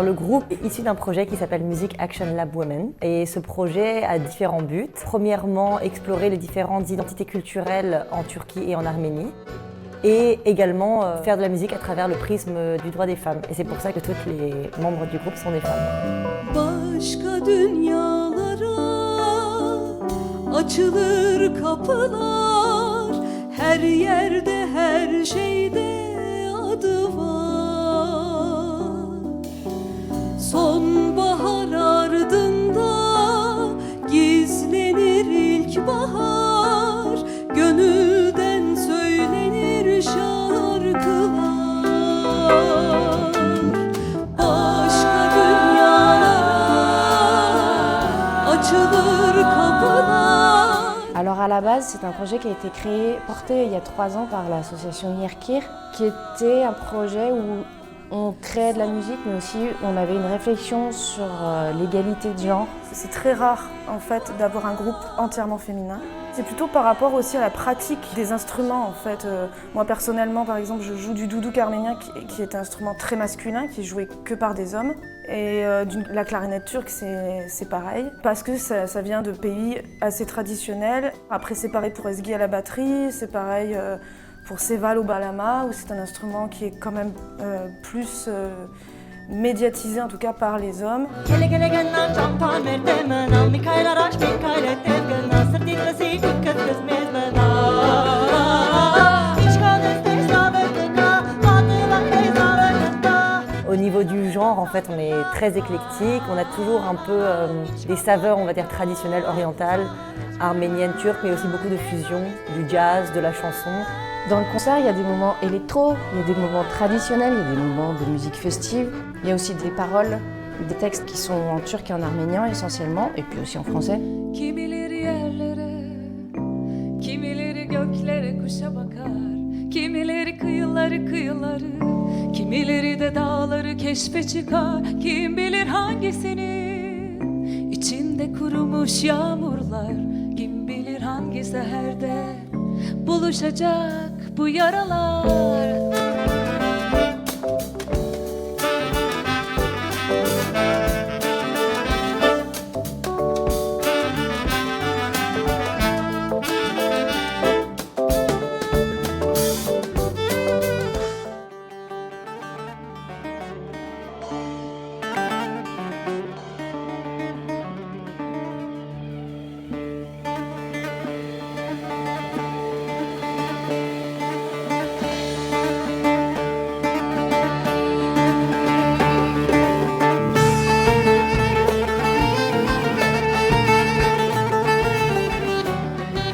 Alors le groupe est issu d'un projet qui s'appelle Music Action Lab Women et ce projet a différents buts. Premièrement, explorer les différentes identités culturelles en Turquie et en Arménie et également faire de la musique à travers le prisme du droit des femmes. Et c'est pour ça que tous les membres du groupe sont des femmes. Başka dünyalara açılır kapılar, her yerde her şeyde adı var. Sonbahar ardında gizlenir ilkbahar, gönülden söylenir şarkılar. Başka dünyalara açılır kapılar. Alors à la base, c'est un projet qui a été créé, porté il y a 3 ans par l'association Yerkir, qui était un projet où on créait de la musique, mais aussi on avait une réflexion sur l'égalité de genre. C'est très rare en fait d'avoir un groupe entièrement féminin. C'est plutôt par rapport aussi à la pratique des instruments en fait. Moi personnellement par exemple je joue du doudouk arménien qui est un instrument très masculin, qui est joué que par des hommes. Et la clarinette turque c'est pareil, parce que ça vient de pays assez traditionnels. Après c'est pareil pour Ezgi à la batterie, c'est pareil pour Seval au balama, où c'est un instrument qui est quand même plus médiatisé en tout cas par les hommes. Au niveau du genre, en fait, on est très éclectique. On a toujours un peu des saveurs, on va dire, traditionnelles orientales, arméniennes, turques, mais aussi beaucoup de fusion, du jazz, de la chanson. Dans le concert, il y a des moments électro, il y a des moments traditionnels, il y a des moments de musique festive. Il y a aussi des paroles, des textes qui sont en turc et en arménien essentiellement, et puis aussi en français. Kimileri yerlere, kimileri göklere kuşa bakar, kimileri kıyıları kıyıları, kimileri de dağları keşfe çıkar. Kim bilir hangisinin içinde kurumuş yağmurlar, kim bilir hangi seherde buluşacak bu yaralar.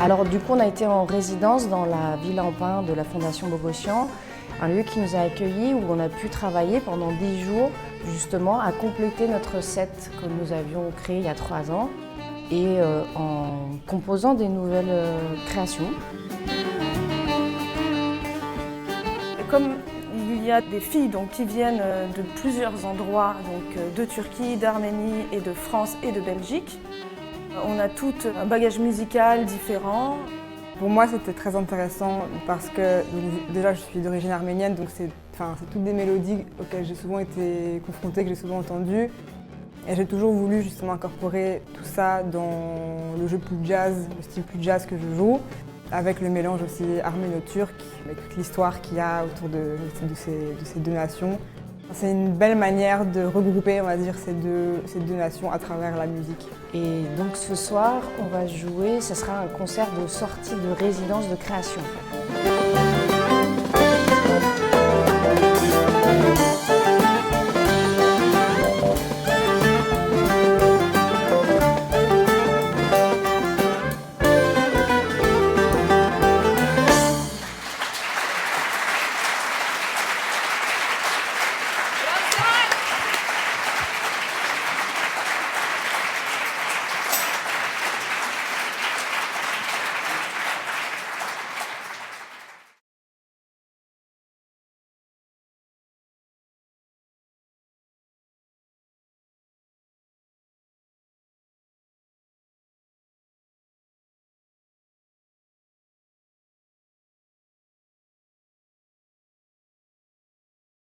Alors du coup, on a été en résidence dans la Villa en Pin de la Fondation Bogossian, un lieu qui nous a accueillis où on a pu travailler pendant 10 jours justement à compléter notre set que nous avions créé il y a 3 ans et en composant des nouvelles créations. Comme il y a des filles donc, qui viennent de plusieurs endroits, donc, de Turquie, d'Arménie et de France et de Belgique, on a tout un bagage musical différent. Pour moi, c'était très intéressant parce que déjà, je suis d'origine arménienne, donc c'est toutes des mélodies auxquelles j'ai souvent été confrontée, que j'ai souvent entendues. Et j'ai toujours voulu justement incorporer tout ça dans le jeu plus jazz, le style plus jazz que je joue, avec le mélange aussi arméno-turc, avec toute l'histoire qu'il y a autour de ces deux nations. C'est une belle manière de regrouper, on va dire, ces deux nations à travers la musique. Et donc ce soir, on va jouer, ce sera un concert de sortie de résidence de création.